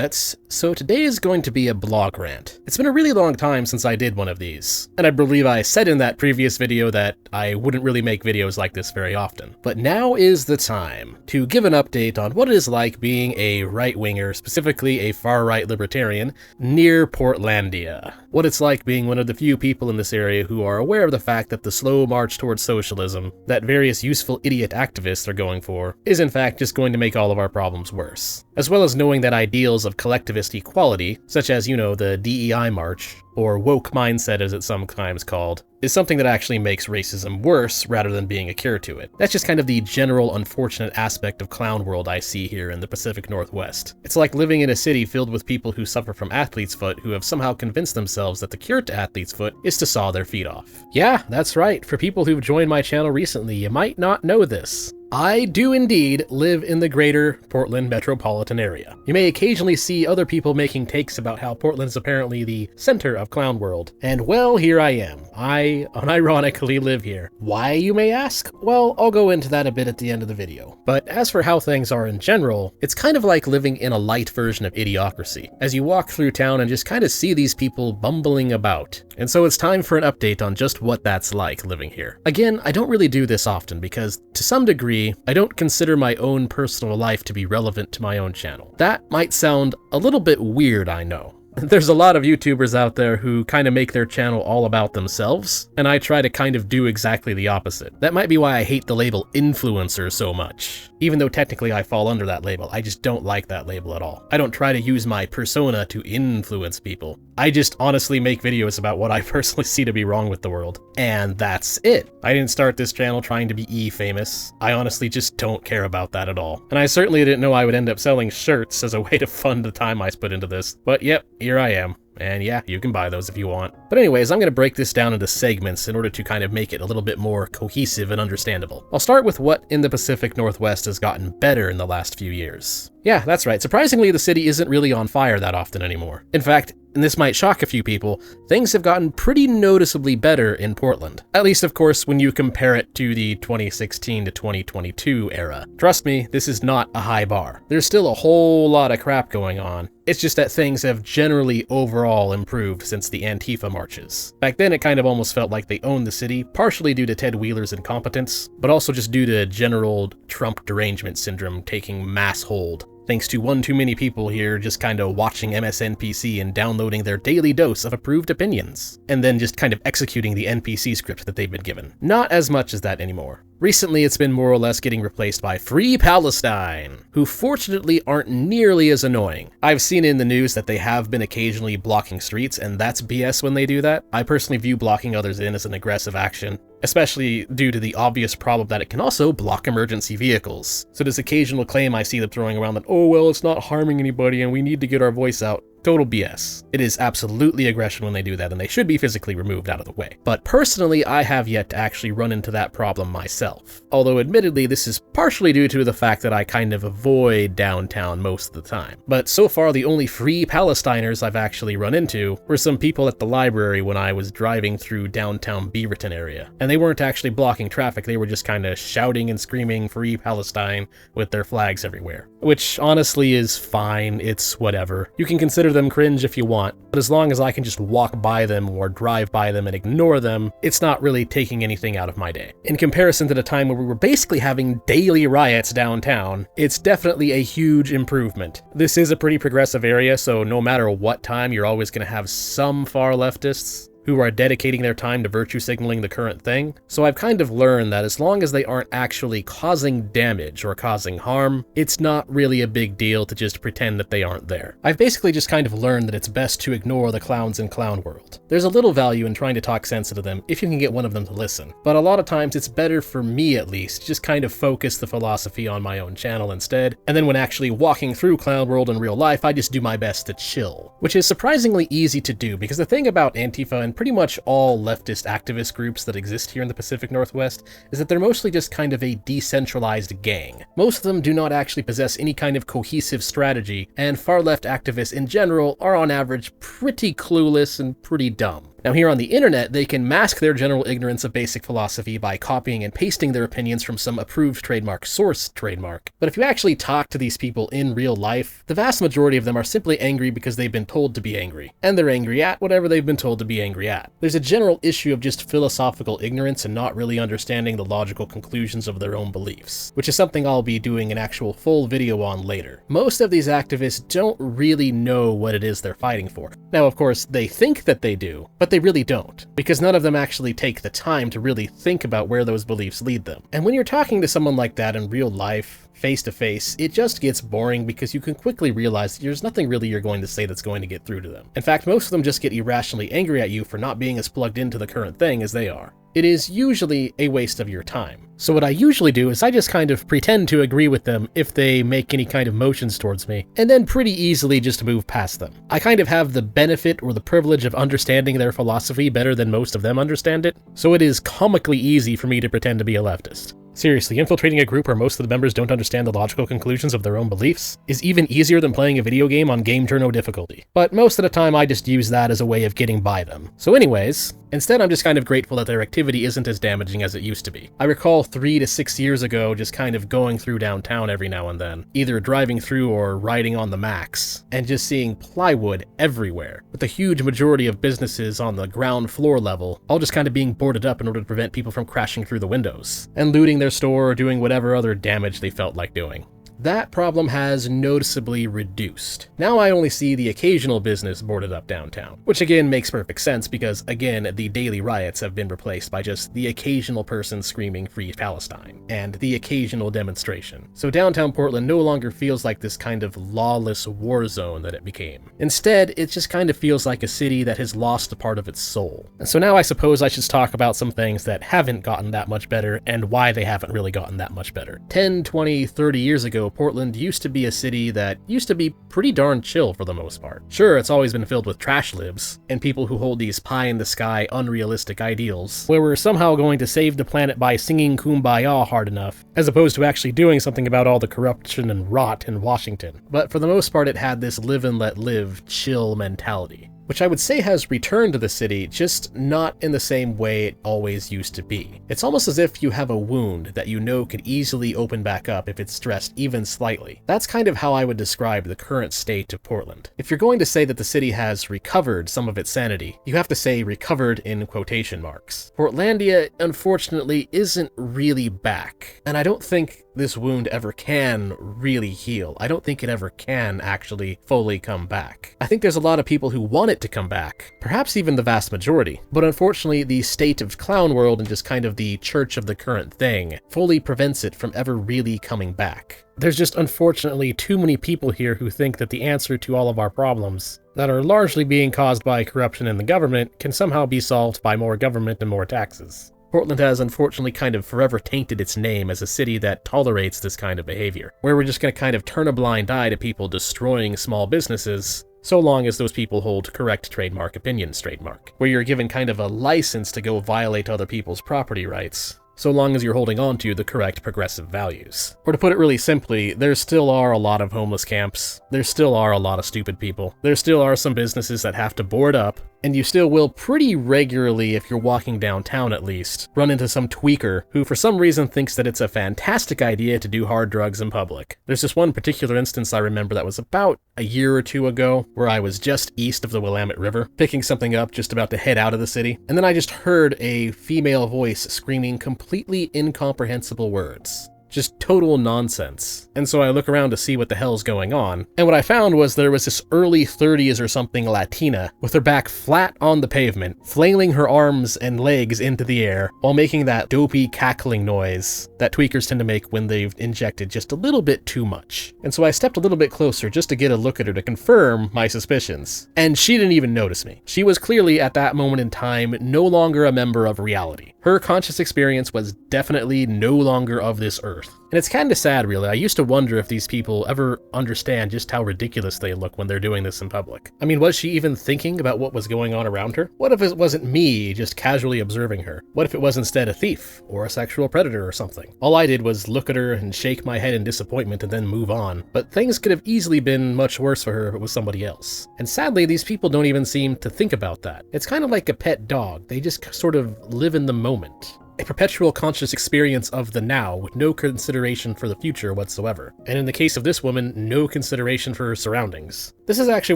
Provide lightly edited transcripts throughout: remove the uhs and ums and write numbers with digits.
Nuts. So today is going to be a blog rant. It's been a really long time since I did one of these, and I believe I said in that previous video that I wouldn't really make videos like this very often. But now is the time to give an update on what it is like being a right-winger, specifically a far-right libertarian, near Portlandia. What it's like being one of the few people in this area who are aware of the fact that the slow march towards socialism that various useful idiot activists are going for is in fact just going to make all of our problems worse. As well as knowing that ideals of collectivist equality, such as, the DEI march, or woke mindset as it's sometimes called, is something that actually makes racism worse rather than being a cure to it. That's just kind of the general unfortunate aspect of clown world I see here in the Pacific Northwest. It's like living in a city filled with people who suffer from athlete's foot who have somehow convinced themselves that the cure to athlete's foot is to saw their feet off. Yeah, that's right. For people who've joined my channel recently, you might not know this. I do indeed live in the greater Portland metropolitan area. You may occasionally see other people making takes about how Portland's apparently the center of clown world. And well, here I am. I unironically live here. Why, you may ask? Well, I'll go into that a bit at the end of the video. But as for how things are in general, it's kind of like living in a light version of Idiocracy, as you walk through town and just kind of see these people bumbling about. And so it's time for an update on just what that's like living here. Again, I don't really do this often because, to some degree, I don't consider my own personal life to be relevant to my own channel. That might sound a little bit weird, I know. There's a lot of YouTubers out there who kind of make their channel all about themselves, and I try to kind of do exactly the opposite. That might be why I hate the label influencer so much. Even though technically I fall under that label, I just don't like that label at all. I don't try to use my persona to influence people. I just honestly make videos about what I personally see to be wrong with the world. And that's it. I didn't start this channel trying to be E-famous. I honestly just don't care about that at all. And I certainly didn't know I would end up selling shirts as a way to fund the time I put into this. But yep, here I am. And yeah, you can buy those if you want. But anyways, I'm going to break this down into segments in order to kind of make it a little bit more cohesive and understandable. I'll start with what in the Pacific Northwest has gotten better in the last few years. Yeah, that's right. Surprisingly, the city isn't really on fire that often anymore. In fact, and this might shock a few people, things have gotten pretty noticeably better in Portland. At least, of course, when you compare it to the 2016 to 2022 era. Trust me, this is not a high bar. There's still a whole lot of crap going on. It's just that things have generally overall improved since the Antifa marches. Back then, it kind of almost felt like they owned the city, partially due to Ted Wheeler's incompetence, but also just due to general Trump derangement syndrome taking mass hold. Thanks to one too many people here just kind of watching MSNPC and downloading their daily dose of approved opinions, and then just kind of executing the NPC script that they've been given. Not as much as that anymore. Recently, it's been more or less getting replaced by Free Palestine, who fortunately aren't nearly as annoying. I've seen in the news that they have been occasionally blocking streets, and that's BS when they do that. I personally view blocking others in as an aggressive action, especially due to the obvious problem that it can also block emergency vehicles. So this occasional claim I see them throwing around that, oh well, it's not harming anybody and we need to get our voice out. Total BS. It is absolutely aggression when they do that, and they should be physically removed out of the way. But personally, I have yet to actually run into that problem myself. Although admittedly, this is partially due to the fact that I kind of avoid downtown most of the time. But so far, the only Free Palestiners I've actually run into were some people at the library when I was driving through downtown Beaverton area. And they weren't actually blocking traffic, they were just kind of shouting and screaming Free Palestine with their flags everywhere. Which honestly is fine, it's whatever. You can consider them cringe if you want, but as long as I can just walk by them or drive by them and ignore them, it's not really taking anything out of my day. In comparison to the time where we were basically having daily riots downtown, it's definitely a huge improvement. This is a pretty progressive area, so no matter what time, you're always going to have some far leftists who are dedicating their time to virtue signaling the current thing. So I've kind of learned that as long as they aren't actually causing damage or causing harm, it's not really a big deal to just pretend that they aren't there. I've basically just kind of learned that it's best to ignore the clowns in clown world. There's a little value in trying to talk sense into them if you can get one of them to listen, but a lot of times it's better for me at least, just kind of focus the philosophy on my own channel instead, and then when actually walking through clown world in real life, I just do my best to chill, which is surprisingly easy to do because the thing about Antifa and pretty much all leftist activist groups that exist here in the Pacific Northwest is that they're mostly just kind of a decentralized gang. Most of them do not actually possess any kind of cohesive strategy, and far left activists in general are on average pretty clueless and pretty dumb. Now here on the internet, they can mask their general ignorance of basic philosophy by copying and pasting their opinions from some approved trademark source trademark. But if you actually talk to these people in real life, the vast majority of them are simply angry because they've been told to be angry. And they're angry at whatever they've been told to be angry at. There's a general issue of just philosophical ignorance and not really understanding the logical conclusions of their own beliefs, which is something I'll be doing an actual full video on later. Most of these activists don't really know what it is they're fighting for. Now, of course, they think that they do, but they really don't, because none of them actually take the time to really think about where those beliefs lead them. And when you're talking to someone like that in real life, face to face, it just gets boring because you can quickly realize that there's nothing really you're going to say that's going to get through to them. In fact, most of them just get irrationally angry at you for not being as plugged into the current thing as they are. It is usually a waste of your time. So what I usually do is I just kind of pretend to agree with them if they make any kind of motions towards me, and then pretty easily just move past them. I kind of have the benefit or the privilege of understanding their philosophy better than most of them understand it, so it is comically easy for me to pretend to be a leftist. Seriously, infiltrating a group where most of the members don't understand the logical conclusions of their own beliefs is even easier than playing a video game on game turno difficulty. But most of the time I just use that as a way of getting by them. So anyways, instead I'm just kind of grateful that their activity isn't as damaging as it used to be. I recall 3 to 6 years ago just kind of going through downtown every now and then, either driving through or riding on the Max, and just seeing plywood everywhere, with the huge majority of businesses on the ground floor level all just kind of being boarded up in order to prevent people from crashing through the windows, and looting their store or doing whatever other damage they felt like doing. That problem has noticeably reduced. Now I only see the occasional business boarded up downtown, which again makes perfect sense because, again, the daily riots have been replaced by just the occasional person screaming Free Palestine, and the occasional demonstration. So downtown Portland no longer feels like this kind of lawless war zone that it became. Instead, it just kind of feels like a city that has lost a part of its soul. And so now I suppose I should talk about some things that haven't gotten that much better and why they haven't really gotten that much better. 10, 20, 30 years ago, Portland used to be a city that used to be pretty darn chill for the most part. Sure, it's always been filled with trash libs, and people who hold these pie-in-the-sky, unrealistic ideals, where we're somehow going to save the planet by singing Kumbaya hard enough, as opposed to actually doing something about all the corruption and rot in Washington. But for the most part, it had this live and let live, chill mentality, which I would say has returned to the city, just not in the same way it always used to be. It's almost as if you have a wound that you know could easily open back up if it's stressed even slightly. That's kind of how I would describe the current state of Portland. If you're going to say that the city has recovered some of its sanity, you have to say recovered in quotation marks. Portlandia, unfortunately, isn't really back, and I don't think this wound ever can really heal. I don't think it ever can actually fully come back. I think there's a lot of people who want it to come back, perhaps even the vast majority, but unfortunately the state of clown world and just kind of the church of the current thing fully prevents it from ever really coming back. There's just unfortunately too many people here who think that the answer to all of our problems that are largely being caused by corruption in the government can somehow be solved by more government and more taxes. Portland has unfortunately kind of forever tainted its name as a city that tolerates this kind of behavior, where we're just going to kind of turn a blind eye to people destroying small businesses, so long as those people hold correct trademark opinions trademark, where you're given kind of a license to go violate other people's property rights, so long as you're holding on to the correct progressive values. Or to put it really simply, there still are a lot of homeless camps, there still are a lot of stupid people, there still are some businesses that have to board up, and you still will pretty regularly, if you're walking downtown at least, run into some tweaker who for some reason thinks that it's a fantastic idea to do hard drugs in public. There's this one particular instance I remember that was about a year or two ago, where I was just east of the Willamette River, picking something up just about to head out of the city, and then I just heard a female voice screaming completely incomprehensible words. Just total nonsense. And so I look around to see what the hell's going on, and what I found was there was this early 30s or something Latina with her back flat on the pavement, flailing her arms and legs into the air while making that dopey cackling noise that tweakers tend to make when they've injected just a little bit too much. And so I stepped a little bit closer just to get a look at her to confirm my suspicions, and she didn't even notice me. She was clearly at that moment in time no longer a member of reality. Her conscious experience was definitely no longer of this earth. And it's kinda sad, really. I used to wonder if these people ever understand just how ridiculous they look when they're doing this in public. I mean, was she even thinking about what was going on around her? What if it wasn't me just casually observing her? What if it was instead a thief, or a sexual predator or something? All I did was look at her and shake my head in disappointment and then move on. But things could have easily been much worse for her if it was somebody else. And sadly, these people don't even seem to think about that. It's kind of like a pet dog. They just sort of live in the moment. A perpetual conscious experience of the now with no consideration for the future whatsoever. And in the case of this woman, no consideration for her surroundings. This is actually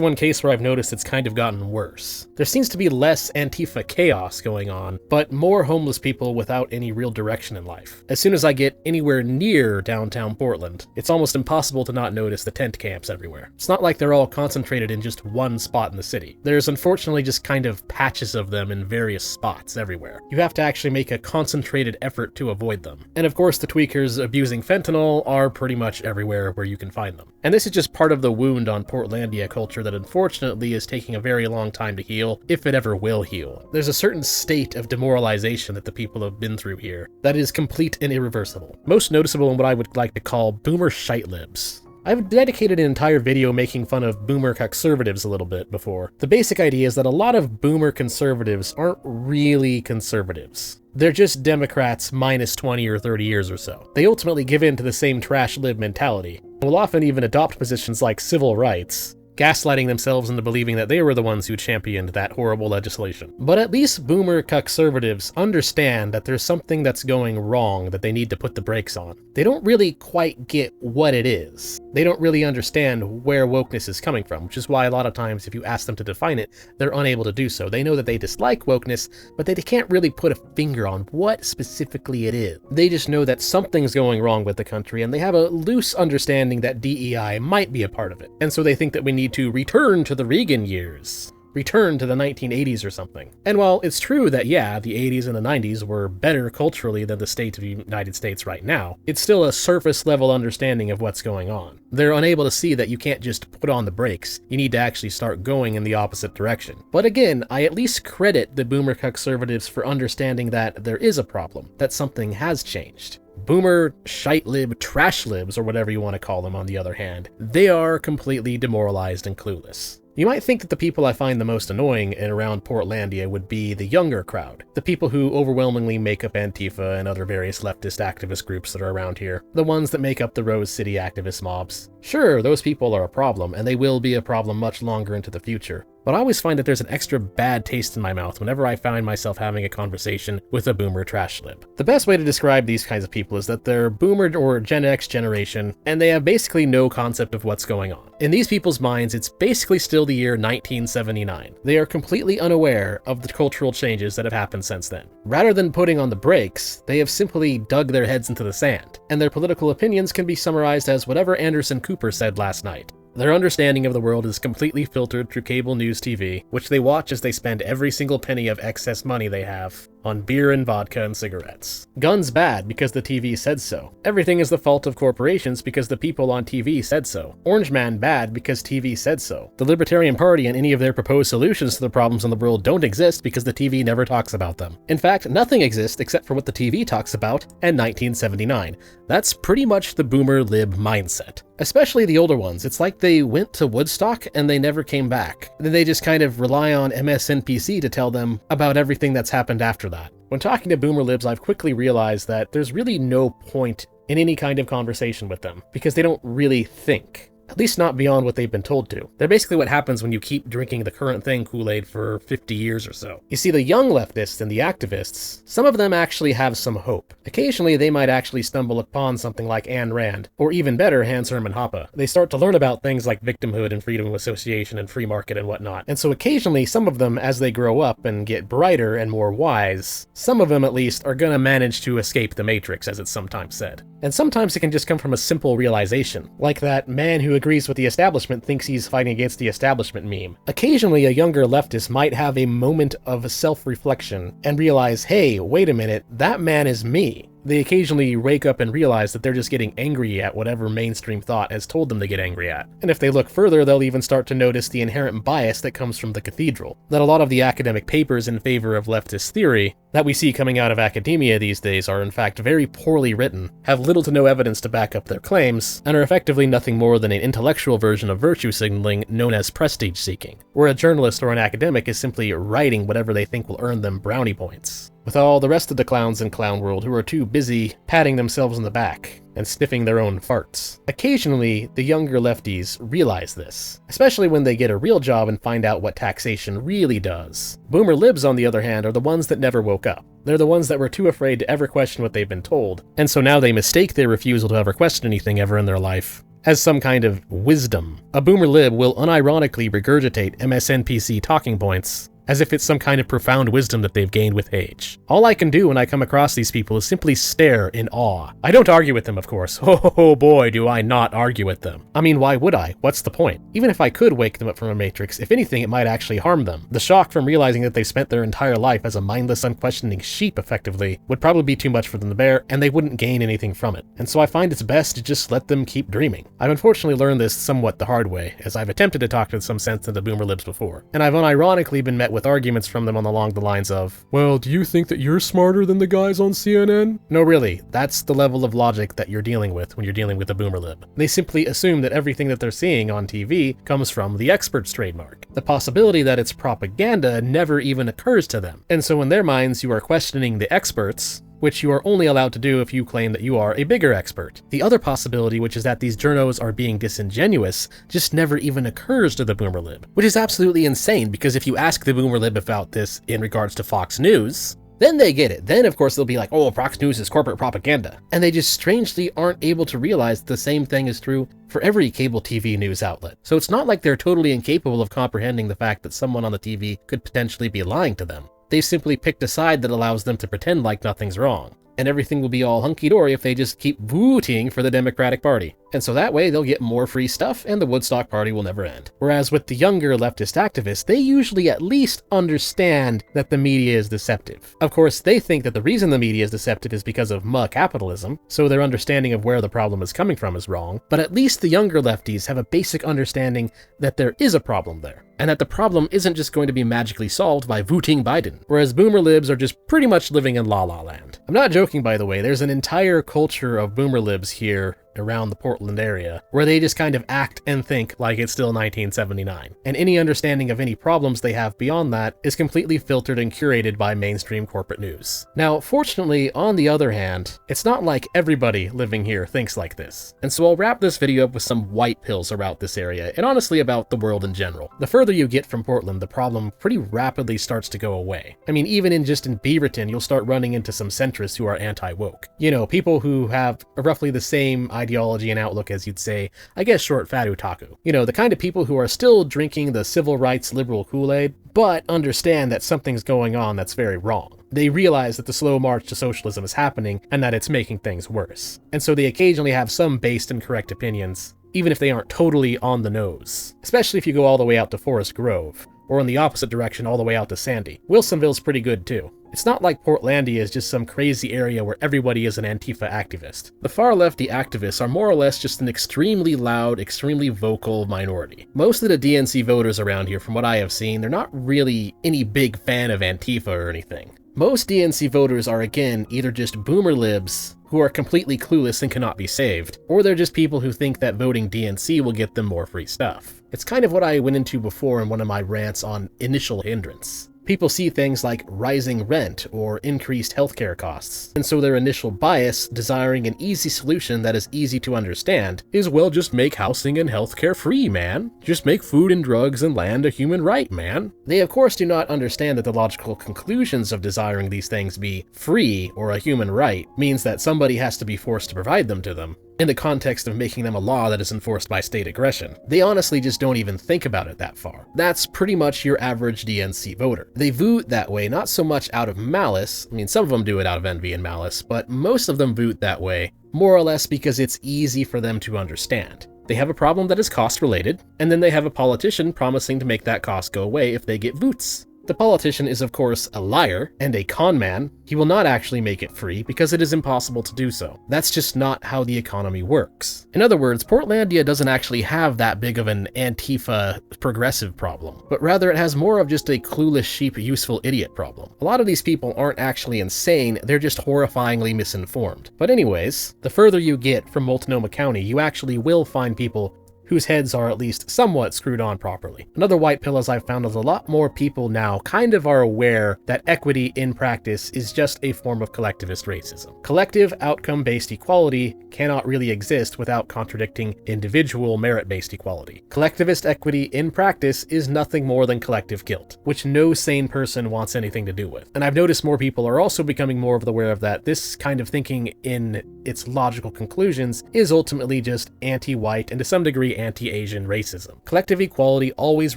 one case where I've noticed it's kind of gotten worse. There seems to be less Antifa chaos going on, but more homeless people without any real direction in life. As soon as I get anywhere near downtown Portland, it's almost impossible to not notice the tent camps everywhere. It's not like they're all concentrated in just one spot in the city. There's unfortunately just kind of patches of them in various spots everywhere. You have to actually make a concentrated effort to avoid them. And of course, the tweakers abusing fentanyl are pretty much everywhere where you can find them. And this is just part of the wound on Portlandia culture that unfortunately is taking a very long time to heal, if it ever will heal. There's a certain state of demoralization that the people have been through here that is complete and irreversible. Most noticeable in what I would like to call boomer shite-libs. I've dedicated an entire video making fun of boomer conservatives a little bit before. The basic idea is that a lot of boomer conservatives aren't really conservatives. They're just Democrats minus 20 or 30 years or so. They ultimately give in to the same trash lib mentality, and will often even adopt positions like civil rights, gaslighting themselves into believing that they were the ones who championed that horrible legislation. But at least boomer conservatives understand that there's something that's going wrong that they need to put the brakes on. They don't really quite get what it is. They don't really understand where wokeness is coming from, which is why a lot of times if you ask them to define it, they're unable to do so. They know that they dislike wokeness, but they can't really put a finger on what specifically it is. They just know that something's going wrong with the country, and they have a loose understanding that DEI might be a part of it. And so they think that we need to return to the Reagan years. Return to the 1980s or something. And while it's true that, yeah, the 80s and the 90s were better culturally than the state of the United States right now, it's still a surface level understanding of what's going on. They're unable to see that you can't just put on the brakes. You need to actually start going in the opposite direction. But again, I at least credit the boomer conservatives for understanding that there is a problem, that something has changed. Boomer, shite lib, trash libs, or whatever you want to call them on the other hand, they are completely demoralized and clueless. You might think that the people I find the most annoying and around Portlandia would be the younger crowd, the people who overwhelmingly make up Antifa and other various leftist activist groups that are around here, the ones that make up the Rose City activist mobs. Sure, those people are a problem, and they will be a problem much longer into the future. But I always find that there's an extra bad taste in my mouth whenever I find myself having a conversation with a boomer trash lib. The best way to describe these kinds of people is that they're boomer or Gen X generation, and they have basically no concept of what's going on. In these people's minds, it's basically still the year 1979. They are completely unaware of the cultural changes that have happened since then. Rather than putting on the brakes, they have simply dug their heads into the sand, and their political opinions can be summarized as whatever Anderson Cooper said last night. Their understanding of the world is completely filtered through cable news TV, which they watch as they spend every single penny of excess money they have on beer and vodka and cigarettes. Guns bad because the TV said so. Everything is the fault of corporations because the people on TV said so. Orange Man bad because TV said so. The Libertarian Party and any of their proposed solutions to the problems in the world don't exist because the TV never talks about them. In fact, nothing exists except for what the TV talks about and 1979. That's pretty much the boomer lib mindset. Especially the older ones. It's like they went to Woodstock and they never came back. Then they just kind of rely on MSNBC to tell them about everything that's happened after that. When talking to boomer libs, I've quickly realized that there's really no point in any kind of conversation with them because they don't really think. At least not beyond what they've been told to. They're basically what happens when you keep drinking the current thing Kool-Aid for 50 years or so. You see, the young leftists and the activists, some of them actually have some hope. Occasionally, they might actually stumble upon something like Ayn Rand, or even better, Hans Hermann Hoppe. They start to learn about things like victimhood and freedom of association and free market and whatnot. And so occasionally, some of them, as they grow up and get brighter and more wise, some of them at least are gonna manage to escape the matrix, as it's sometimes said. And sometimes it can just come from a simple realization, like that man who agrees with the establishment thinks he's fighting against the establishment meme. Occasionally, a younger leftist might have a moment of self-reflection and realize, hey, wait a minute, that man is me. They occasionally wake up and realize that they're just getting angry at whatever mainstream thought has told them to get angry at. And if they look further, they'll even start to notice the inherent bias that comes from the cathedral. That a lot of the academic papers in favor of leftist theory that we see coming out of academia these days are in fact very poorly written, have little to no evidence to back up their claims, and are effectively nothing more than an intellectual version of virtue signaling known as prestige seeking, where a journalist or an academic is simply writing whatever they think will earn them brownie points, with all the rest of the clowns in clown world who are too busy patting themselves on the back and sniffing their own farts. Occasionally, the younger lefties realize this, especially when they get a real job and find out what taxation really does. Boomer libs, on the other hand, are the ones that never woke up. They're the ones that were too afraid to ever question what they've been told, and so now they mistake their refusal to ever question anything ever in their life as some kind of wisdom. A boomer lib will unironically regurgitate MSNPC talking points as if it's some kind of profound wisdom that they've gained with age. All I can do when I come across these people is simply stare in awe. I don't argue with them, of course. Oh boy, do I not argue with them. I mean, why would I? What's the point? Even if I could wake them up from a matrix, if anything, it might actually harm them. The shock from realizing that they spent their entire life as a mindless, unquestioning sheep, effectively, would probably be too much for them to bear, and they wouldn't gain anything from it. And so I find it's best to just let them keep dreaming. I've unfortunately learned this somewhat the hard way, as I've attempted to talk to some sense into boomer libs before, and I've unironically been met with arguments from them along the lines of, well, do you think that you're smarter than the guys on CNN? No, really, that's the level of logic that you're dealing with when you're dealing with a boomer lib. They simply assume that everything that they're seeing on TV comes from the expert's trademark. The possibility that it's propaganda never even occurs to them. And so in their minds, you are questioning the experts, which you are only allowed to do if you claim that you are a bigger expert. The other possibility, which is that these journos are being disingenuous, just never even occurs to the boomer lib, which is absolutely insane, because if you ask the boomer lib about this in regards to Fox News, then they get it. Then, of course, they'll be like, oh, Fox News is corporate propaganda. And they just strangely aren't able to realize the same thing is true for every cable TV news outlet. So it's not like they're totally incapable of comprehending the fact that someone on the TV could potentially be lying to them. They've simply picked a side that allows them to pretend like nothing's wrong, and everything will be all hunky-dory if they just keep voting for the Democratic Party. And so that way they'll get more free stuff and the Woodstock Party will never end. Whereas with the younger leftist activists, they usually at least understand that the media is deceptive. Of course, they think that the reason the media is deceptive is because of capitalism, so their understanding of where the problem is coming from is wrong, but at least the younger lefties have a basic understanding that there is a problem there, and that the problem isn't just going to be magically solved by voting Biden, whereas boomer libs are just pretty much living in la-la land. I'm not joking, by the way, there's an entire culture of boomer libs here around the Portland area, where they just kind of act and think like it's still 1979. And any understanding of any problems they have beyond that is completely filtered and curated by mainstream corporate news. Now, fortunately, on the other hand, it's not like everybody living here thinks like this. And so I'll wrap this video up with some white pills about this area, and honestly about the world in general. The further you get from Portland, the problem pretty rapidly starts to go away. I mean, even in Beaverton, you'll start running into some centrists who are anti-woke. You know, people who have roughly the same ideology and outlook as you'd say, I guess, short fat otaku. You know, the kind of people who are still drinking the civil rights liberal Kool-Aid, but understand that something's going on that's very wrong. They realize that the slow march to socialism is happening and that it's making things worse. And so they occasionally have some based and correct opinions, even if they aren't totally on the nose. Especially if you go all the way out to Forest Grove, or in the opposite direction all the way out to Sandy. Wilsonville's pretty good too. It's not like Portlandia is just some crazy area where everybody is an Antifa activist. The far-lefty activists are more or less just an extremely loud, extremely vocal minority. Most of the DNC voters around here, from what I have seen, they're not really any big fan of Antifa or anything. Most DNC voters are, again, either just boomer libs who are completely clueless and cannot be saved, or they're just people who think that voting DNC will get them more free stuff. It's kind of what I went into before in one of my rants on initial hindrance. People see things like rising rent or increased healthcare costs, and so their initial bias, desiring an easy solution that is easy to understand, is, well, just make housing and healthcare free, man. Just make food and drugs and land a human right, man. They of course do not understand that the logical conclusions of desiring these things be free or a human right means that somebody has to be forced to provide them to them, in the context of making them a law that is enforced by state aggression. They honestly just don't even think about it that far. That's pretty much your average DNC voter. They vote that way not so much out of malice, I mean some of them do it out of envy and malice, but most of them vote that way more or less because it's easy for them to understand. They have a problem that is cost related, and then they have a politician promising to make that cost go away if they get votes. The politician is of course a liar and a con man. He will not actually make it free because it is impossible to do so. That's just not how the economy works. In other words, Portlandia doesn't actually have that big of an Antifa progressive problem, but rather it has more of just a clueless sheep useful idiot problem. A lot of these people aren't actually insane, they're just horrifyingly misinformed. But anyways, the further you get from Multnomah County, you actually will find people whose heads are at least somewhat screwed on properly. Another white pill, as I've found, is a lot more people now kind of are aware that equity in practice is just a form of collectivist racism. Collective outcome-based equality cannot really exist without contradicting individual merit-based equality. Collectivist equity in practice is nothing more than collective guilt, which no sane person wants anything to do with. And I've noticed more people are also becoming more aware of that this kind of thinking in its logical conclusions is ultimately just anti-white and to some degree anti-Asian racism. Collective equality always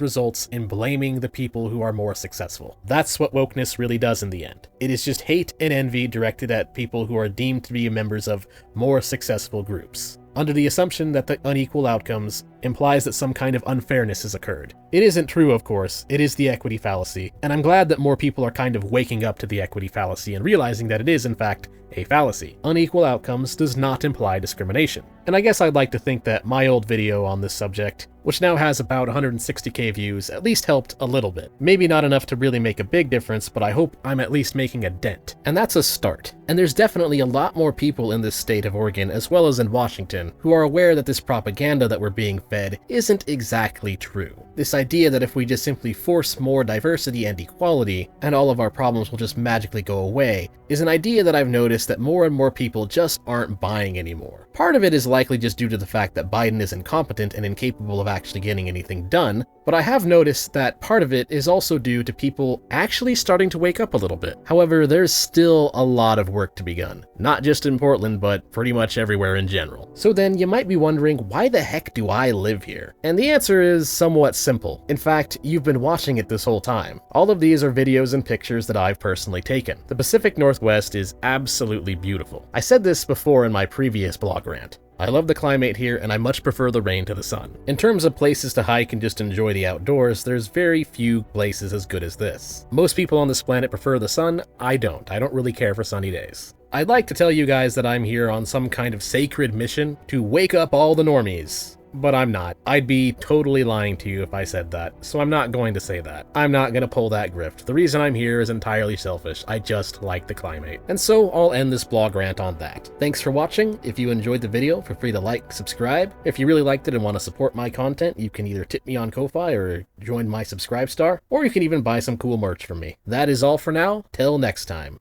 results in blaming the people who are more successful. That's what wokeness really does in the end. It is just hate and envy directed at people who are deemed to be members of more successful groups, under the assumption that the unequal outcomes implies that some kind of unfairness has occurred. It isn't true, of course, it is the equity fallacy, and I'm glad that more people are kind of waking up to the equity fallacy and realizing that it is, in fact, a fallacy. Unequal outcomes does not imply discrimination. And I guess I'd like to think that my old video on this subject, which now has about 160k views, at least helped a little bit. Maybe not enough to really make a big difference, but I hope I'm at least making a dent. And that's a start. And there's definitely a lot more people in this state of Oregon, as well as in Washington, who are aware that this propaganda that we're being fed isn't exactly true. This idea that if we just simply force more diversity and equality, and all of our problems will just magically go away, is an idea that I've noticed that more and more people just aren't buying anymore. Part of it is likely just due to the fact that Biden is incompetent and incapable of actually getting anything done, but I have noticed that part of it is also due to people actually starting to wake up a little bit. However, there's still a lot of work to be done, not just in Portland, but pretty much everywhere in general. So then you might be wondering, why the heck do I live here? And the answer is somewhat simple. In fact, you've been watching it this whole time. All of these are videos and pictures that I've personally taken. The Pacific Northwest is absolutely beautiful. I said this before in my previous blog rant. I love the climate here, and I much prefer the rain to the sun. In terms of places to hike and just enjoy the outdoors, there's very few places as good as this. Most people on this planet prefer the sun. I don't really care for sunny days. I'd like to tell you guys that I'm here on some kind of sacred mission to wake up all the normies. But I'm not. I'd be totally lying to you if I said that, so I'm not going to say that. I'm not going to pull that grift. The reason I'm here is entirely selfish. I just like the climate. And so I'll end this blog rant on that. Thanks for watching. If you enjoyed the video, feel free to like, subscribe. If you really liked it and want to support my content, you can either tip me on Ko-Fi or join my Subscribe Star, or you can even buy some cool merch from me. That is all for now. Till next time.